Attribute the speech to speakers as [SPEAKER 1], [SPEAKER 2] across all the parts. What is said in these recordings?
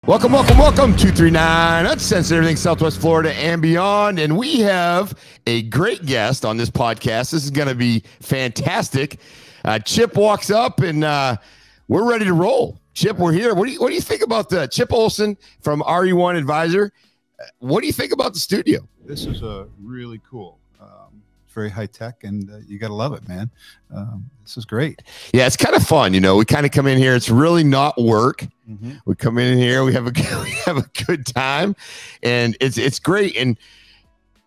[SPEAKER 1] Welcome, welcome, welcome. 239 Uncensored Everything Southwest Florida and beyond. And we have a great guest on this podcast. This is going to be fantastic. Chip walks up and we're ready to roll. Chip, we're here. What do you think about the Chip Olson from RE1 Advisor? What do you think about the studio?
[SPEAKER 2] This is really cool. It's very high tech, and you got to love it, man. This is great.
[SPEAKER 1] Yeah, it's kind of fun. You know, we kind of come in here. It's really not work. We come in here. We have a good time, and it's great. And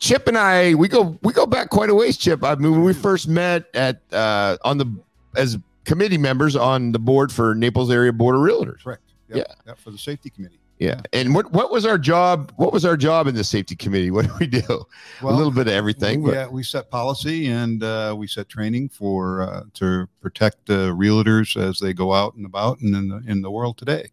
[SPEAKER 1] Chip and I, we go back quite a ways. Chip, I mean, when we first met at as committee members on the board for Naples Area Board of Realtors.
[SPEAKER 2] Correct. Yep. Yeah, for the safety committee.
[SPEAKER 1] Yeah. And what was our job? What was our job in the safety committee? What did we do? Well, a little bit of everything.
[SPEAKER 2] Yeah, we set policy and we set training for to protect realtors as they go out and about and in the world today.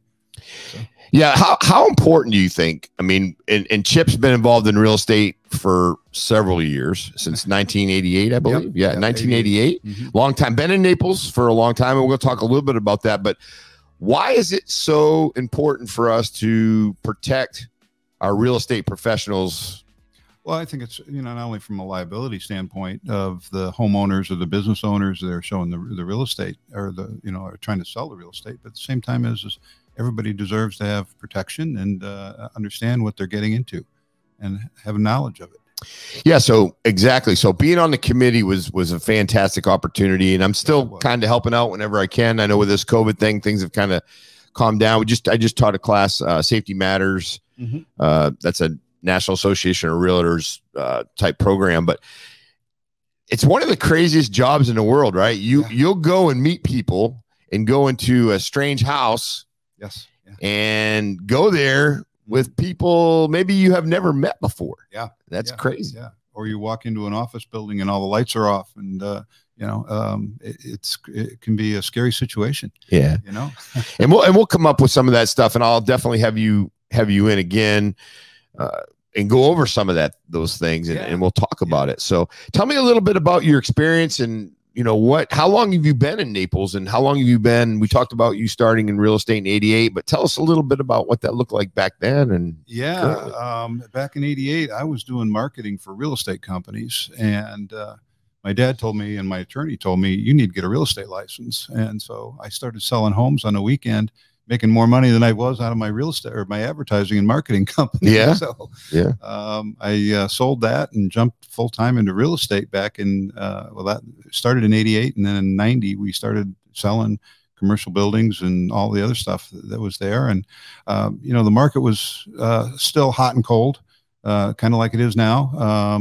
[SPEAKER 2] So.
[SPEAKER 1] Yeah. How important do you think? I mean, and Chip's been involved in real estate for several years, since 1988, I believe. Yep. Yeah, 1988. Long time. Been in Naples for a long time, and we're going to talk a little bit about that. But why is it so important for us to protect our real estate professionals?
[SPEAKER 2] Well, I think it's, not only from a liability standpoint of the homeowners or the business owners that are showing the real estate or are trying to sell the real estate, but at the same time is everybody deserves to have protection and understand what they're getting into and have knowledge of it.
[SPEAKER 1] Yeah, so exactly. So being on the committee was a fantastic opportunity, and I'm still kind of helping out whenever I can. I know with this COVID thing, things have kind of calmed down. I just taught a class, Safety Matters. That's a National Association of Realtors type program, but it's one of the craziest jobs in the world, right? You'll go and meet people and go into a strange house, and go there with people maybe you have never met before. Yeah, that's crazy.
[SPEAKER 2] Yeah, or you walk into an office building and all the lights are off, and it can be a scary situation.
[SPEAKER 1] Yeah, and we'll come up with some of that stuff, and I'll definitely have you in again and go over some of those things, and we'll talk about it. So tell me a little bit about your experience and how long have you been in Naples, and how long have you been? We talked about you starting in real estate in '88, but tell us a little bit about what that looked like back then. And
[SPEAKER 2] back in '88, I was doing marketing for real estate companies, and my dad told me, and my attorney told me, you need to get a real estate license. And so I started selling homes on the weekend, making more money than I was out of my real estate or my advertising and marketing company. I sold that and jumped full time into real estate back in, that started in '88. And then in '90, we started selling commercial buildings and all the other stuff that was there. And, the market was still hot and cold, kind of like it is now.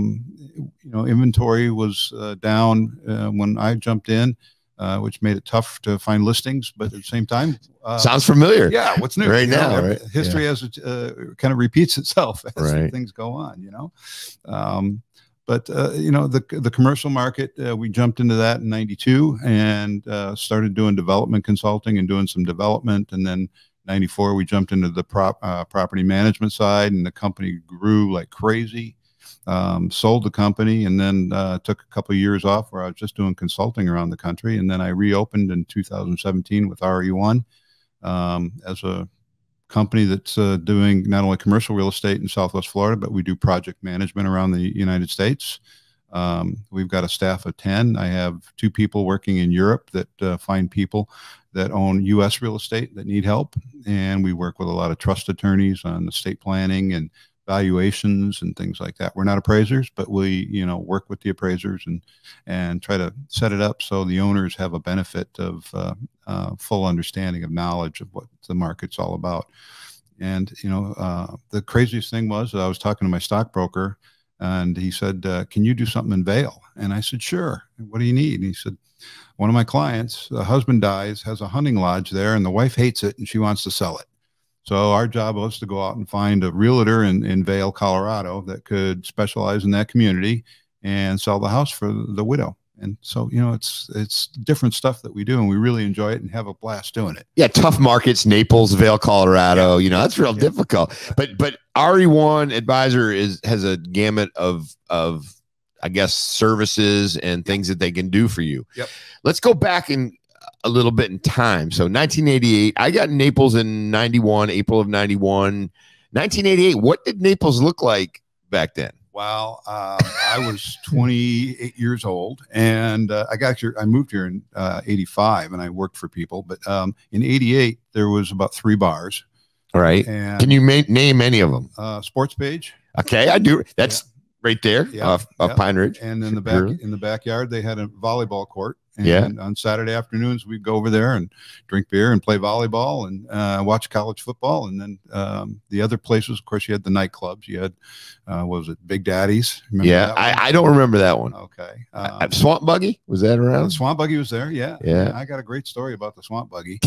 [SPEAKER 2] Inventory was down when I jumped in. Which made it tough to find listings, but at the same time,
[SPEAKER 1] sounds familiar.
[SPEAKER 2] Yeah, what's new
[SPEAKER 1] right now? Right?
[SPEAKER 2] History as it kind of repeats itself as things go on. The commercial market, we jumped into that in '92 and started doing development consulting and doing some development, and then '94 we jumped into the property management side, and the company grew like crazy. Sold the company, and then took a couple of years off where I was just doing consulting around the country. And then I reopened in 2017 with RE1 as a company that's doing not only commercial real estate in Southwest Florida, but we do project management around the United States. We've got a staff of 10. I have 2 people working in Europe that find people that own U.S. real estate that need help. And we work with a lot of trust attorneys on estate planning and valuations and things like that. We're not appraisers, but we, work with the appraisers and try to set it up so the owners have a benefit of full understanding of knowledge of what the market's all about. And, the craziest thing was I was talking to my stockbroker, and he said, can you do something in Vail? And I said, sure. What do you need? And he said, one of my clients, the husband dies, has a hunting lodge there, and the wife hates it, and she wants to sell it. So our job was to go out and find a realtor in Vail, Colorado that could specialize in that community and sell the house for the widow. And so, it's different stuff that we do, and we really enjoy it and have a blast doing it.
[SPEAKER 1] Yeah. Tough markets, Naples, Vail, Colorado, that's real difficult, but RE1 Advisor has a gamut of, I guess, services and things that they can do for you.
[SPEAKER 2] Yep.
[SPEAKER 1] Let's go back and a little bit in time. So 1988, I got in Naples in 91, April of 91. 1988, what did Naples look like back then?
[SPEAKER 2] Well, I was 28 years old, and I got here. I moved here in 85, and I worked for people. But in 88, there was about 3 bars.
[SPEAKER 1] All right. And can you name any of them?
[SPEAKER 2] Sports Page.
[SPEAKER 1] Okay, I do. That's right there off Pine Ridge.
[SPEAKER 2] And in the backyard, they had a volleyball court. And on Saturday afternoons, we'd go over there and drink beer and play volleyball and watch college football. And then the other places, of course, you had the nightclubs. You had, what was it, Big Daddy's?
[SPEAKER 1] I don't remember that one.
[SPEAKER 2] Okay.
[SPEAKER 1] Swamp Buggy, was that around?
[SPEAKER 2] Swamp Buggy was there, yeah. I got a great story about the Swamp Buggy.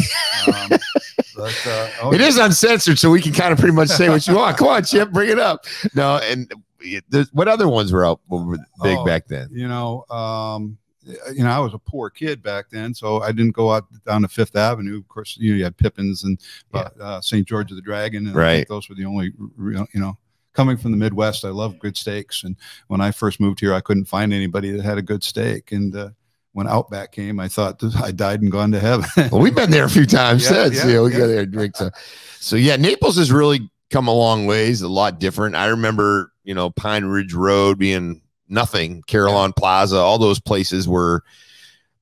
[SPEAKER 2] It is uncensored, so we can kind of pretty much say what you want. Come on, Chip, bring it up. No, and what other ones were out big back then? I was a poor kid back then, so I didn't go out down to Fifth Avenue. Of course, you had Pippin's and St. George of the Dragon, and I think those were the only real, coming from the Midwest, I love good steaks. And when I first moved here, I couldn't find anybody that had a good steak. And when Outback came, I thought I died and gone to heaven.
[SPEAKER 1] Well, we've been there a few times since. We go there and drink. So yeah, Naples has really come a long ways, a lot different. I remember, Pine Ridge Road being nothing, Carillon Plaza, all those places were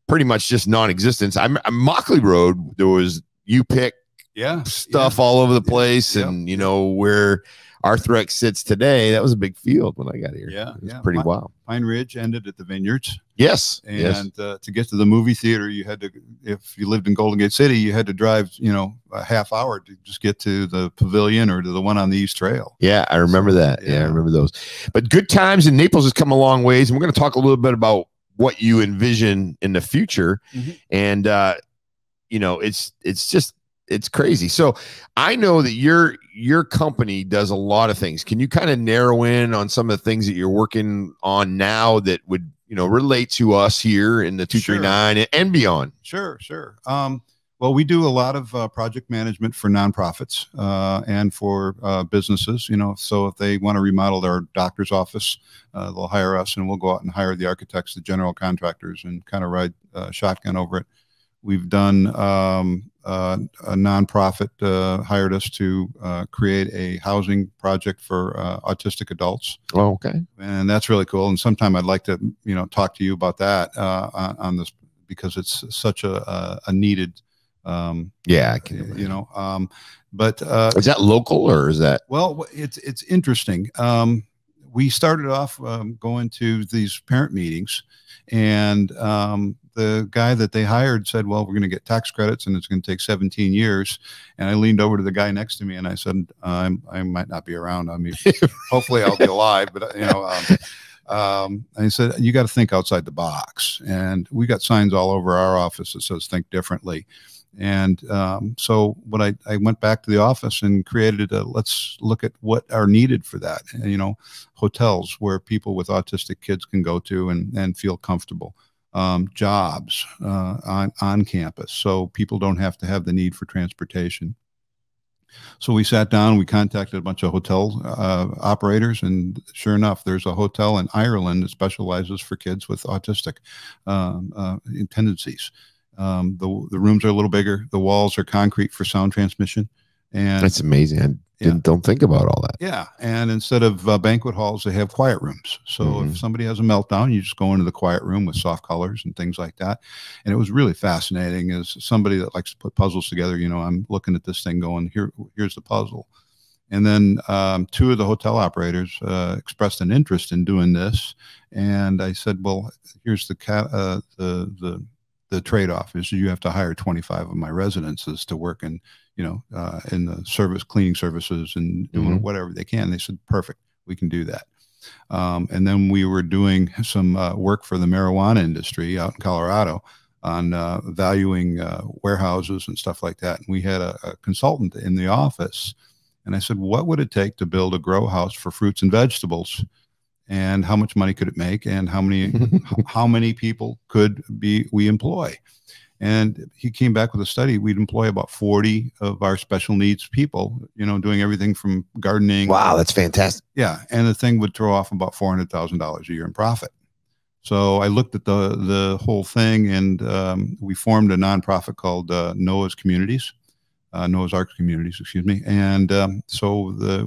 [SPEAKER 1] pretty much just non-existent. Mockley Road, there was pick stuff all over the place, and where Arthrex sits today, that was a big field when I got here. It was pretty wild.
[SPEAKER 2] Pine Ridge ended at the Vineyards.
[SPEAKER 1] Yes.
[SPEAKER 2] And to get to the movie theater, you had to, if you lived in Golden Gate City, you had to drive, a half hour to just get to the Pavilion or to the one on the East Trail.
[SPEAKER 1] Yeah, I remember that. Yeah, I remember those. But good times in Naples has come a long ways, and we're going to talk a little bit about what you envision in the future. And it's crazy. So I know that your company does a lot of things. Can you kind of narrow in on some of the things that you're working on now that would relate to us here in the 239 and beyond?
[SPEAKER 2] Sure. Well, we do a lot of project management for nonprofits and for businesses. So if they want to remodel their doctor's office, they'll hire us, and we'll go out and hire the architects, the general contractors, and kind of ride shotgun over it. We've done a nonprofit hired us to create a housing project for autistic adults.
[SPEAKER 1] Oh, okay.
[SPEAKER 2] And that's really cool. And sometime I'd like to, talk to you about that on this, because it's such a needed.
[SPEAKER 1] I can.
[SPEAKER 2] But
[SPEAKER 1] is that local or is that?
[SPEAKER 2] Well, it's interesting. We started off going to these parent meetings, and the guy that they hired said, well, we're going to get tax credits and it's going to take 17 years. And I leaned over to the guy next to me and I said, I might not be around. I mean, hopefully I'll be alive, but I said, you got to think outside the box. And we got signs all over our office that says think differently. And so what I went back to the office and created let's look at what are needed for that. And, hotels where people with autistic kids can go to and feel comfortable. Jobs on campus, so people don't have to have the need for transportation. So we sat down, we contacted a bunch of hotel operators, and sure enough, there's a hotel in Ireland that specializes for kids with autistic tendencies. The rooms are a little bigger. The walls are concrete for sound transmission. And
[SPEAKER 1] that's amazing. Don't think about all that.
[SPEAKER 2] Yeah. And instead of banquet halls, they have quiet rooms. So if somebody has a meltdown, you just go into the quiet room with soft colors and things like that. And it was really fascinating. As somebody that likes to put puzzles together, I'm looking at this thing going, here's the puzzle. And then 2 of the hotel operators expressed an interest in doing this. And I said, well, here's the trade-off is you have to hire 25 of my residences to work in the cleaning services and doing whatever they can. They said, perfect, we can do that. And then we were doing some work for the marijuana industry out in Colorado on valuing warehouses and stuff like that. And we had a consultant in the office. And I said, what would it take to build a grow house for fruits and vegetables? And how much money could it make? And how many people could we employ? And he came back with a study. We'd employ about 40 of our special needs people, doing everything from gardening.
[SPEAKER 1] Wow, that's fantastic.
[SPEAKER 2] Yeah. And the thing would throw off about $400,000 a year in profit. So I looked at the whole thing, and we formed a nonprofit called Noah's Communities, Noah's Ark Communities, excuse me. And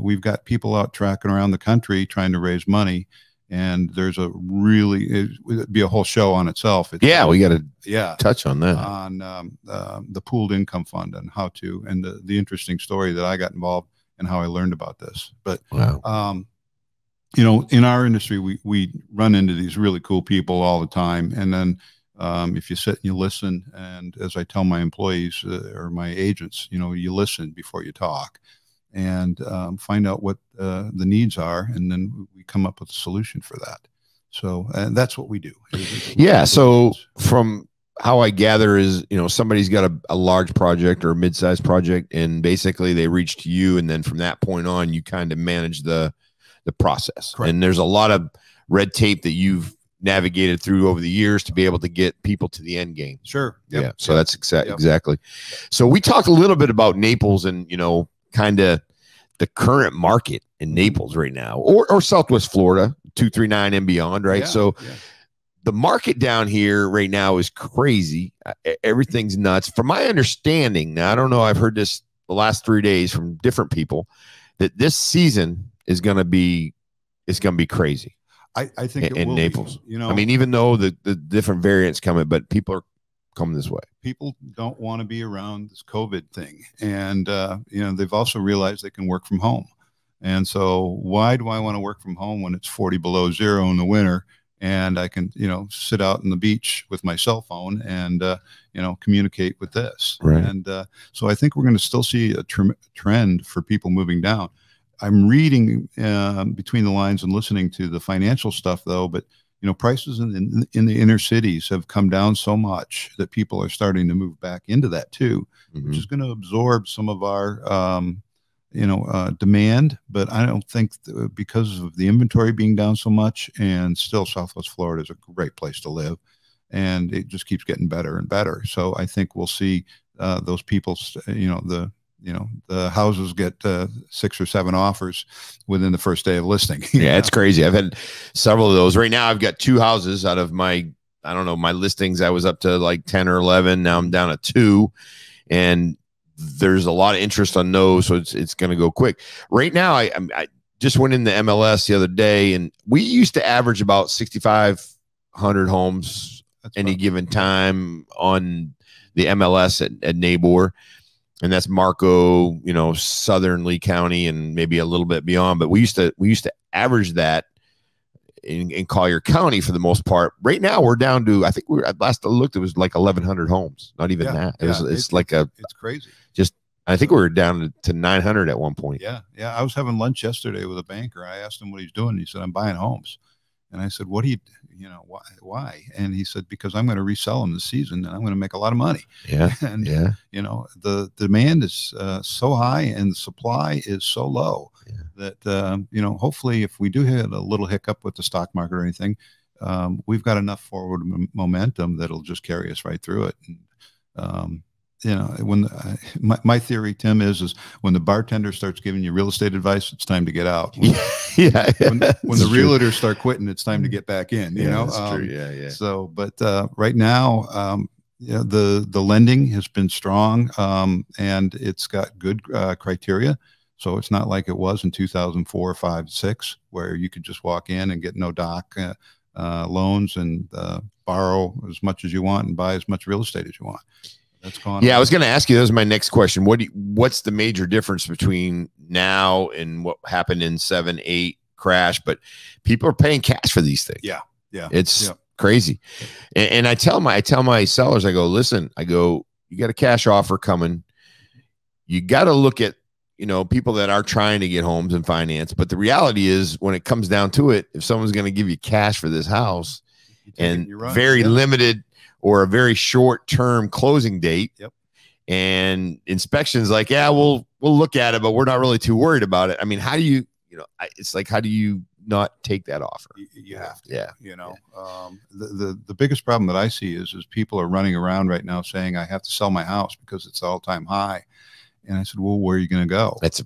[SPEAKER 2] we've got people out tracking around the country trying to raise money. And there's it'd be a whole show on itself.
[SPEAKER 1] We got to touch on that,
[SPEAKER 2] on the pooled income fund and how to, and the interesting story that I got involved and how I learned about this. But
[SPEAKER 1] wow.
[SPEAKER 2] You know, in our industry, we run into these really cool people all the time. And then if you sit and you listen, and as I tell my employees or my agents, you know, you listen before you talk, and find out what the needs are, and then we come up with a solution for that. So that's what we do.
[SPEAKER 1] Yeah. So from how I gather is, you know, somebody's got a large project or a mid-sized project, and basically they reach to you, and then from that point on, you kind of manage the process. Correct. And there's a lot of red tape that you've navigated through over the years to be able to get people to the end game.
[SPEAKER 2] Sure. Yep.
[SPEAKER 1] Yeah. So that's exactly. So we talked a little bit about Naples and, you know, kind of the current market in Naples right now, or Southwest Florida, 239 and beyond. Right. So the market down here right now is crazy. Everything's nuts. From my understanding, now I don't know, I've heard this the last 3 days from different people, that this season is going to be, crazy.
[SPEAKER 2] I think
[SPEAKER 1] in Naples,
[SPEAKER 2] you know,
[SPEAKER 1] I mean, even though the different variants coming, but people are coming this way.
[SPEAKER 2] People don't want to be around this COVID thing. And, you know, they've also realized they can work from home. And so why do I want to work from home when it's 40 below zero in the winter, and I can, you know, sit out on the beach with my cell phone and, you know, communicate with this.
[SPEAKER 1] Right.
[SPEAKER 2] And so I think we're going to still see a trend for people moving down. I'm reading between the lines and listening to the financial stuff, though. But, you know, prices in the inner cities have come down so much that people are starting to move back into that too, which is going to absorb some of our, you know, demand. But I don't think because of the inventory being down so much, and still Southwest Florida is a great place to live, and it just keeps getting better and better. So I think we'll see those people, you know, the houses get 6 or 7 offers within the first day of listing.
[SPEAKER 1] Yeah, it's crazy. I've had several of those. Right now, I've got 2 houses out of my, I don't know, my listings. I was up to like 10 or 11. Now I'm down to 2, and there's a lot of interest on those, so it's going to go quick. Right now, I just went in the MLS the other day, and we used to average about 6,500 homes any given time on the MLS at Nabor. And that's Marco, you know, southern Lee County, and maybe a little bit beyond. But we used to average that in Collier County for the most part. Right now, we're down to, I think last I looked, it was like 1,100 homes. Not even that. It's
[SPEAKER 2] crazy.
[SPEAKER 1] Just, I think we were down to 900 at one point.
[SPEAKER 2] Yeah, yeah. I was having lunch yesterday with a banker. I asked him what he's doing. He said, "I'm buying homes." And I said, "What do you know, why?" And he said, "Because I'm going to resell them this season, and I'm going to make a lot of money."
[SPEAKER 1] Yeah.
[SPEAKER 2] And, you know, the demand is so high and the supply is so low that, you know, hopefully if we do hit a little hiccup with the stock market or anything, we've got enough forward momentum that'll just carry us right through it. And, you know, when my theory, Tim, is when the bartender starts giving you real estate advice, it's time to get out. When the realtors start quitting, it's time to get back in. You know,
[SPEAKER 1] that's true. Yeah.
[SPEAKER 2] So, but right now, you know, the lending has been strong, and it's got good criteria. So it's not like it was in 2004, 5, 6, where you could just walk in and get no doc loans and borrow as much as you want and buy as much real estate as you want. That's gone.
[SPEAKER 1] Yeah, I was going to ask you. That was my next question. What's the major difference between now and what happened in 7, 8 crash? But people are paying cash for these things.
[SPEAKER 2] Yeah,
[SPEAKER 1] it's crazy. And I tell my sellers, I go, listen, you got a cash offer coming. You got to look at, you know, people that are trying to get homes and finance. But the reality is, when it comes down to it, if someone's going to give you cash for this house and very limited or a very short-term closing date, and inspections like, we'll look at it, but we're not really too worried about it. I mean, how do you it's like, how do you not take that offer?
[SPEAKER 2] You have to, you know. The biggest problem that I see is people are running around right now saying, I have to sell my house because it's all-time high. And I said, well, where are you going to go?
[SPEAKER 1] That's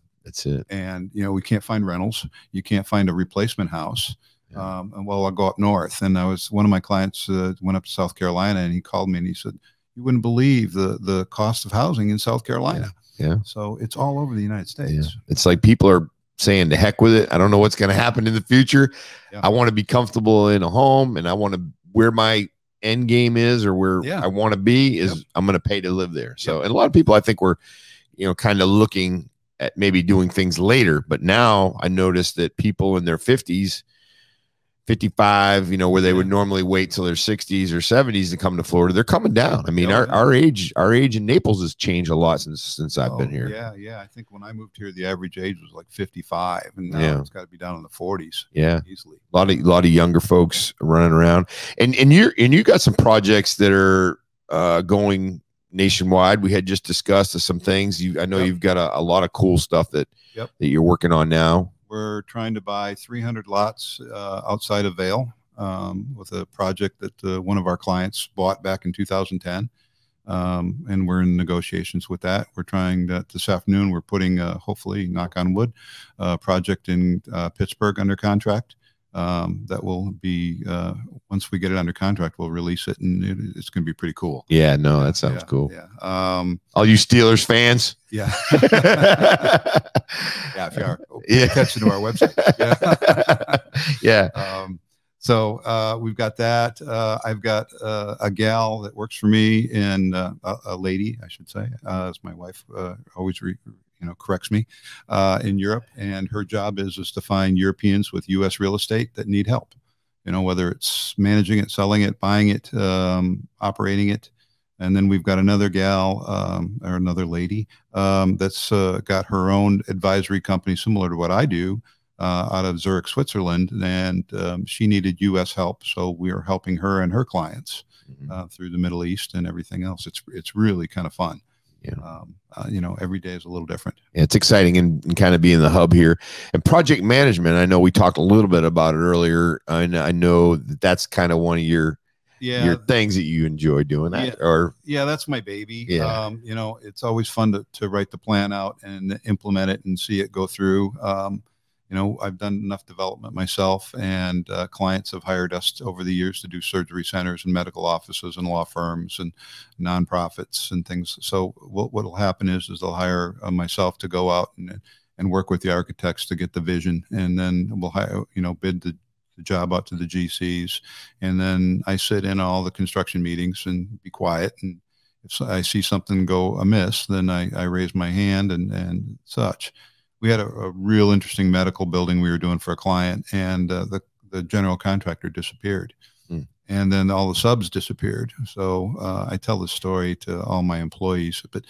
[SPEAKER 1] it.
[SPEAKER 2] And, you know, we can't find rentals. You can't find a replacement house. And well, I'll go up north. And one of my clients went up to South Carolina, and he called me and he said, "You wouldn't believe the cost of housing in South Carolina."
[SPEAKER 1] Yeah.
[SPEAKER 2] So it's all over the United States.
[SPEAKER 1] Yeah. It's like people are saying, "The heck with it. I don't know what's going to happen in the future.
[SPEAKER 2] Yeah.
[SPEAKER 1] I want to be comfortable in a home, and I want to where my end game is, or where I want to be is I'm going to pay to live there." So, and a lot of people, I think, were, kind of looking at maybe doing things later, but now I noticed that people in their 50s, 55, where they would normally wait till their 60s or 70s to come to Florida, they're coming down. I mean, our age in Naples has changed a lot since I've been here.
[SPEAKER 2] Yeah. I think when I moved here, the average age was like 55, and now it's got to be down in the 40s.
[SPEAKER 1] Yeah,
[SPEAKER 2] easily.
[SPEAKER 1] A lot of younger folks running around, and you got some projects that are going nationwide. We had just discussed some things. I know you've got a lot of cool stuff that you're working on now.
[SPEAKER 2] We're trying to buy 300 lots outside of Vail with a project that one of our clients bought back in 2010. And we're in negotiations with that. We're trying that this afternoon. We're putting, hopefully, knock on wood, a project in Pittsburgh under contract. That will be, once we get it under contract, we'll release it, and it's going to be pretty cool.
[SPEAKER 1] Yeah, no, that sounds cool.
[SPEAKER 2] Yeah.
[SPEAKER 1] All you Steelers fans.
[SPEAKER 2] Yeah. Yeah. If you are, pay attention to our website.
[SPEAKER 1] Yeah.
[SPEAKER 2] So we've got that. I've got a gal that works for me, and a lady, I should say, as my wife always corrects me, in Europe, and her job is to find Europeans with U.S. real estate that need help. Whether it's managing it, selling it, buying it, operating it. And then we've got another gal or another lady that's got her own advisory company similar to what I do out of Zurich, Switzerland. And she needed U.S. help. So we are helping her and her clients through the Middle East and everything else. It's really kind of fun. Yeah. Every day is a little different.
[SPEAKER 1] Yeah, it's exciting and kind of being the hub here. And project management, I know we talked a little bit about it earlier. And I know that's kind of one of your things that you enjoy doing that.
[SPEAKER 2] That's my baby.
[SPEAKER 1] Yeah.
[SPEAKER 2] It's always fun to write the plan out and implement it and see it go through. I've done enough development myself, and clients have hired us over the years to do surgery centers and medical offices and law firms and nonprofits and things. So what will happen is they'll hire myself to go out and work with the architects to get the vision, and then we'll hire, bid the job out to the GCs, and then I sit in all the construction meetings and be quiet. And if I see something go amiss, then I raise my hand and such. We had a real interesting medical building we were doing for a client, and the general contractor disappeared. And then all the subs disappeared. So I tell this story to all my employees. But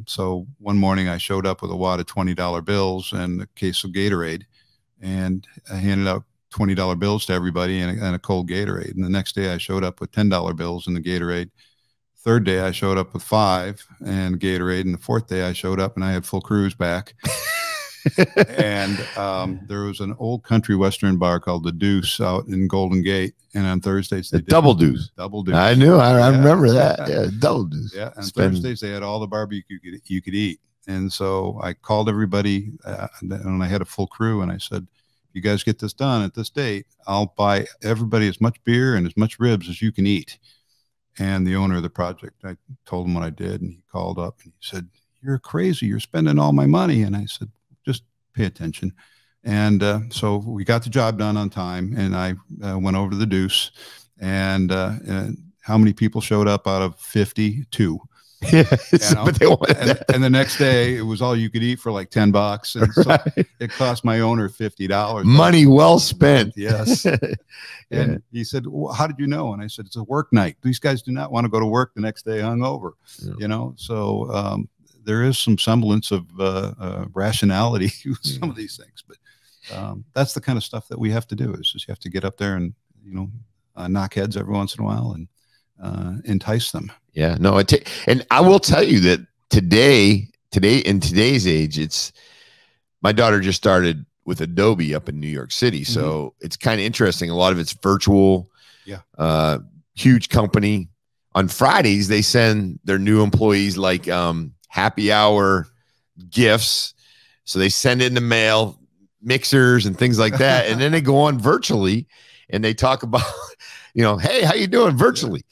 [SPEAKER 2] so one morning I showed up with a wad of $20 bills and a case of Gatorade, and I handed out $20 bills to everybody and a cold Gatorade. And the next day I showed up with $10 bills and the Gatorade. Third day I showed up with 5 and Gatorade. And the fourth day I showed up and I had full crews back. And there was an old country western bar called the Deuce out in Golden Gate, and on Thursdays they did
[SPEAKER 1] Double Deuce.
[SPEAKER 2] I
[SPEAKER 1] knew. I remember that. Yeah, Double Deuce.
[SPEAKER 2] Yeah, and Thursdays they had all the barbecue you could eat. And so I called everybody, and I had a full crew, and I said, "If you guys get this done at this date, I'll buy everybody as much beer and as much ribs as you can eat." And the owner of the project, I told him what I did, and he called up and he said, "You're crazy. You're spending all my money." And I said, "Just pay attention." And so we got the job done on time, and I went over to the Deuce, and how many people showed up out of 52?
[SPEAKER 1] Yeah, but they wanted
[SPEAKER 2] and the next day it was all you could eat for like $10, and so it cost my owner $50.
[SPEAKER 1] Money well spent.
[SPEAKER 2] Yes. And he said, "Well, how did you know?" And I said, "It's a work night. These guys do not want to go to work the next day hungover." So there is some semblance of rationality with some of these things, but that's the kind of stuff that we have to do. Is just you have to get up there and knock heads every once in a while and entice them.
[SPEAKER 1] Yeah, no, and I will tell you that today in today's age, my daughter just started with Adobe up in New York City, so it's kind of interesting. A lot of it's virtual. Yeah, huge company. On Fridays, they send their new employees like happy hour gifts. So they send it in the mail. mixers and things like that. And then they go on virtually and they talk about, you know, hey, how you doing virtually?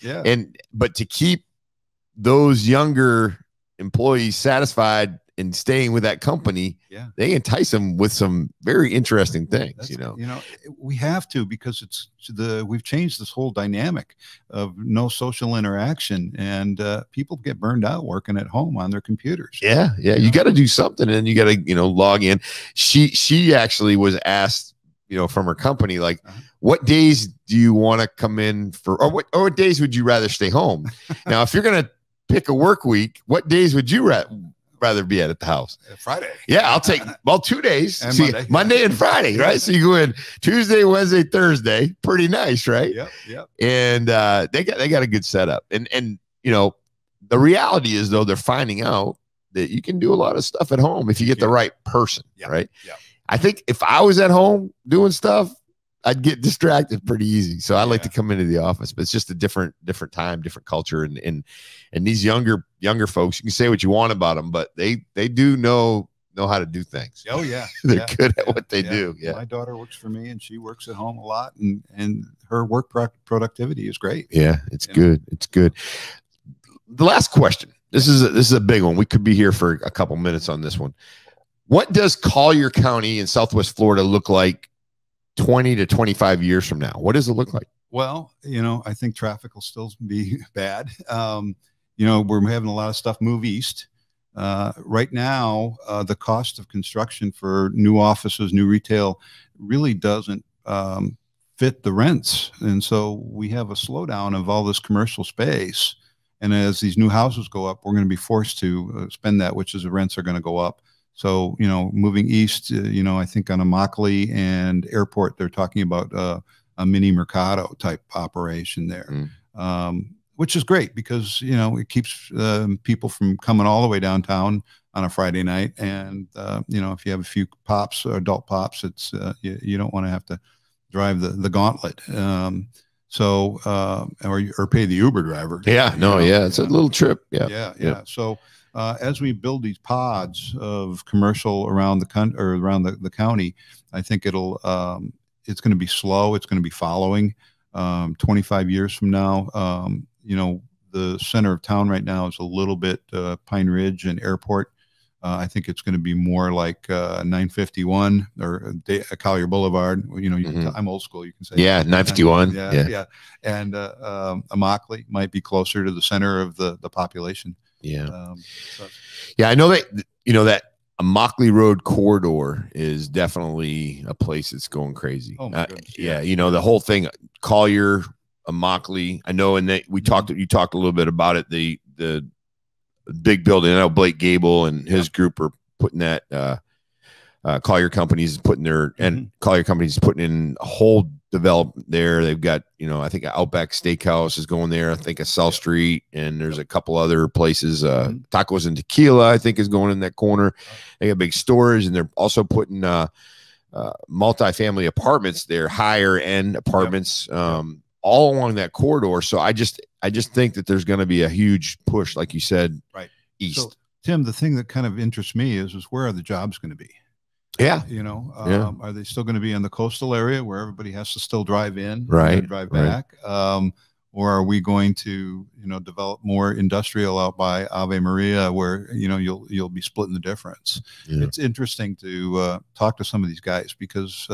[SPEAKER 1] But to keep those younger employees satisfied and staying with that company, they entice them with some very interesting things. You know,
[SPEAKER 2] we have to, because we've changed this whole dynamic of no social interaction, and people get burned out working at home on their computers.
[SPEAKER 1] You got to do something, and you got to, you know, log in. She actually was asked, you know, from her company, like, what days do you want to come in for, or what days would you rather stay home? Now, if you're gonna pick a work week, what days would you rather be at the house?
[SPEAKER 2] Friday.
[SPEAKER 1] Yeah, I'll take 2 days.
[SPEAKER 2] And
[SPEAKER 1] see, Monday and Friday, right? So you go in Tuesday, Wednesday, Thursday. Pretty nice, right?
[SPEAKER 2] Yep.
[SPEAKER 1] And they got a good setup. And you know, the reality is, though, they're finding out that you can do a lot of stuff at home if you get the right person, right? I think if I was at home doing stuff, I'd get distracted pretty easy. So I like to come into the office, but it's just a different time, different culture. And these younger folks, you can say what you want about them, but they do know how to do things.
[SPEAKER 2] Oh yeah.
[SPEAKER 1] They're good at what they do. Yeah.
[SPEAKER 2] My daughter works for me, and she works at home a lot, and her work productivity is great.
[SPEAKER 1] Yeah, it's good. It's good. The last question. This is a big one. We could be here for a couple minutes on this one. What does Collier County in Southwest Florida look like 20 to 25 years from now? What does it look like?
[SPEAKER 2] Well, you know, I think traffic will still be bad. You know, we're having a lot of stuff move east. Right now, the cost of construction for new offices, new retail really doesn't fit the rents. And so we have a slowdown of all this commercial space. And as these new houses go up, we're going to be forced to spend that, which is the rents are going to go up. So, you know, moving east, you know, I think on Immokalee and Airport, they're talking about a mini Mercado type operation there, which is great because, you know, it keeps people from coming all the way downtown on a Friday night. And, you know, if you have a few pops, adult pops, it's you don't want to have to drive the gauntlet. So, or pay the Uber driver.
[SPEAKER 1] Yeah, no, it's a little trip.
[SPEAKER 2] Yeah. So, as we build these pods of commercial around the country or around the county, I think it's going to be slow. It's going to be following. 25 years from now, you know, the center of town right now is a little bit Pine Ridge and Airport. I think it's going to be more like 951 or Collier Boulevard. You know, I'm old school. You can say
[SPEAKER 1] 951.
[SPEAKER 2] Yeah. And Immokalee might be closer to the center of the population.
[SPEAKER 1] Yeah. I know that, you know, that Immokalee Road corridor is definitely a place that's going crazy.
[SPEAKER 2] Oh my goodness.
[SPEAKER 1] You know, the whole thing, Collier, Immokalee. I know, and you talked a little bit about it. The big building. I know Blake Gable and his group are putting that. Collier Companies putting and Collier Companies putting in a whole development there. They've got, you know, I think Outback Steakhouse is going there. I think a South Street, and there's a couple other places. Tacos and Tequila, I think, is going in that corner. They got big storage, and they're also putting multi-family apartments there, higher end apartments, all along that corridor. So I just think that there's going to be a huge push, like you said, east.
[SPEAKER 2] So, Tim, the thing that kind of interests me is where are the jobs going to be? You know, are they still going to be in the coastal area where everybody has to still drive in, and drive back? Or are we going to, you know, develop more industrial out by Ave Maria where, you know, you'll be splitting the difference? It's interesting to talk to some of these guys because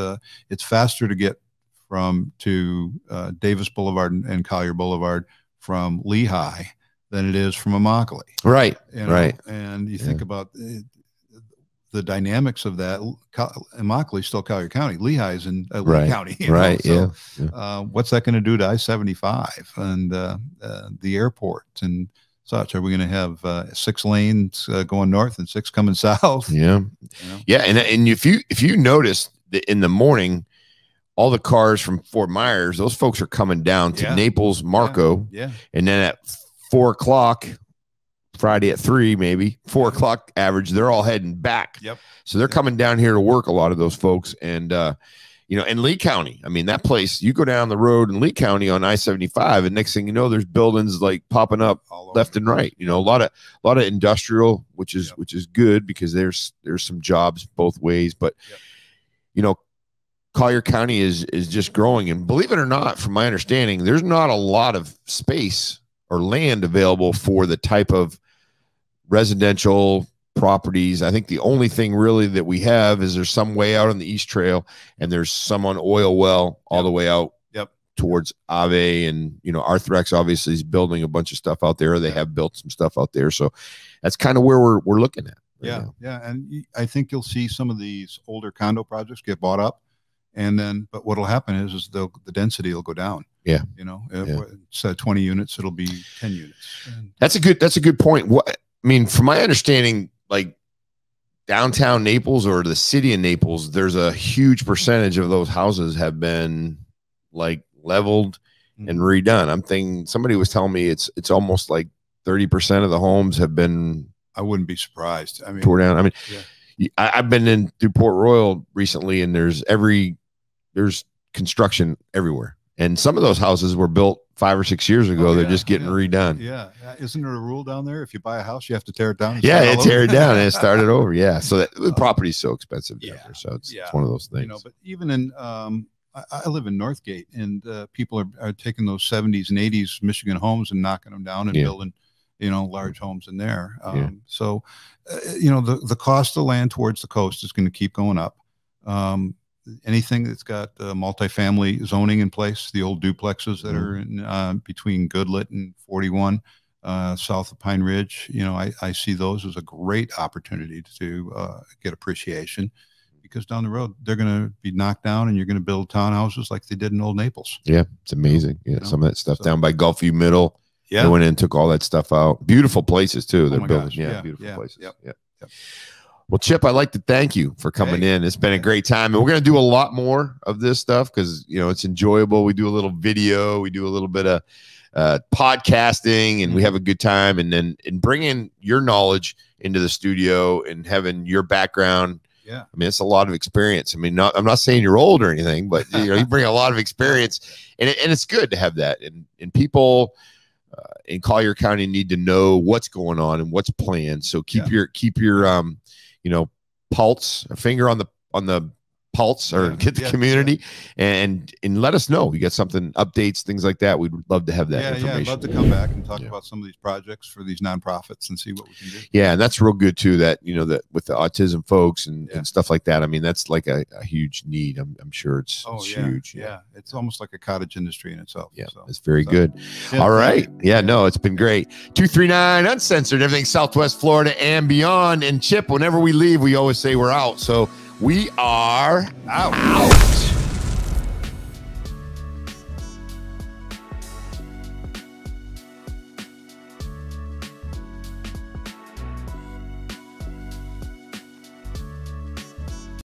[SPEAKER 2] it's faster to get to Davis Boulevard and Collier Boulevard from Lehigh than it is from Immokalee.
[SPEAKER 1] Right.
[SPEAKER 2] You know? And you think about the dynamics of that. Immokalee is still Collier County. Lehigh is in Lee County. So, what's that going to do to I-75 and the airport and such? Are we going to have 6 lanes going north and 6 coming south?
[SPEAKER 1] And if you notice that in the morning, all the cars from Fort Myers, those folks are coming down to Naples, Marco, and then at 4 o'clock. Friday at 3, maybe 4 o'clock average, they're all heading back. So they're coming down here to work, a lot of those folks. And, you know, in Lee County, I mean, that place, you go down the road in Lee County on I-75, and next thing you know, there's buildings like popping up left and right. You know, a lot of industrial, which is good because there's some jobs both ways. But, you know, Collier County is just growing. And believe it or not, from my understanding, there's not a lot of space or land available for the type of residential properties. I think the only thing really that we have is there's some way out on the East Trail, and there's some on Oil Well all the way out towards Ave, and you know, Arthrex obviously is building a bunch of stuff out there. They have built some stuff out there, so that's kind of where we're looking at right now.
[SPEAKER 2] And I think you'll see some of these older condo projects get bought up, and then but what'll happen is the density will go down. You know, instead of 20 units, it'll be 10 units. And
[SPEAKER 1] that's a good point. What I mean, from my understanding, like downtown Naples or the city of Naples, there's a huge percentage of those houses have been like leveled and redone. I'm thinking somebody was telling me it's almost like 30% of the homes have been.
[SPEAKER 2] I wouldn't be surprised. I mean,
[SPEAKER 1] tore down. I mean, I've been in through Port Royal recently, and there's construction everywhere. And some of those houses were built 5 or 6 years ago. They're just getting redone.
[SPEAKER 2] Isn't there a rule down there? If you buy a house, you have to tear it down.
[SPEAKER 1] Tear it down and start it over. So the property's so expensive down there. So it's one of those things.
[SPEAKER 2] You know, but even in I live in Northgate, and people are taking those 70s and 80s Michigan homes and knocking them down and building, you know, large homes in there. So, you know, the cost of land towards the coast is going to keep going up. Anything that's got multifamily zoning in place, the old duplexes that are in, between Goodlet and 41, south of Pine Ridge, you know, I see those as a great opportunity to get appreciation, because down the road they're going to be knocked down, and you're going to build townhouses like they did in Old Naples. It's amazing. Some of that stuff down by Gulfview Middle. They went in and took all that stuff out. Beautiful places too. They're building. Beautiful places. Well, Chip, I'd like to thank you for coming in. It's been a great time. And we're going to do a lot more of this stuff because, you know, it's enjoyable. We do a little video. We do a little bit of podcasting, and we have a good time. And then bringing your knowledge into the studio and having your background. I mean, it's a lot of experience. I mean, I'm not saying you're old or anything, but, you know, you bring a lot of experience. And it's good to have that. And people in Collier County need to know what's going on and what's planned. So keep your you know, pulse, a finger on the pulse, or get the community and let us know. You got something, updates, things like that. We'd love to have that information. I'd love to come back and talk about some of these projects for these nonprofits and see what we can do. And that's real good too, that, you know, that with the autism folks and stuff like that. I mean, that's like a huge need. I'm sure it's huge. It's almost like a cottage industry in itself. So it's very good. All right. No, it's been great. 239 Uncensored, everything Southwest Florida and beyond. And Chip, whenever we leave, we always say we're out. So we are out.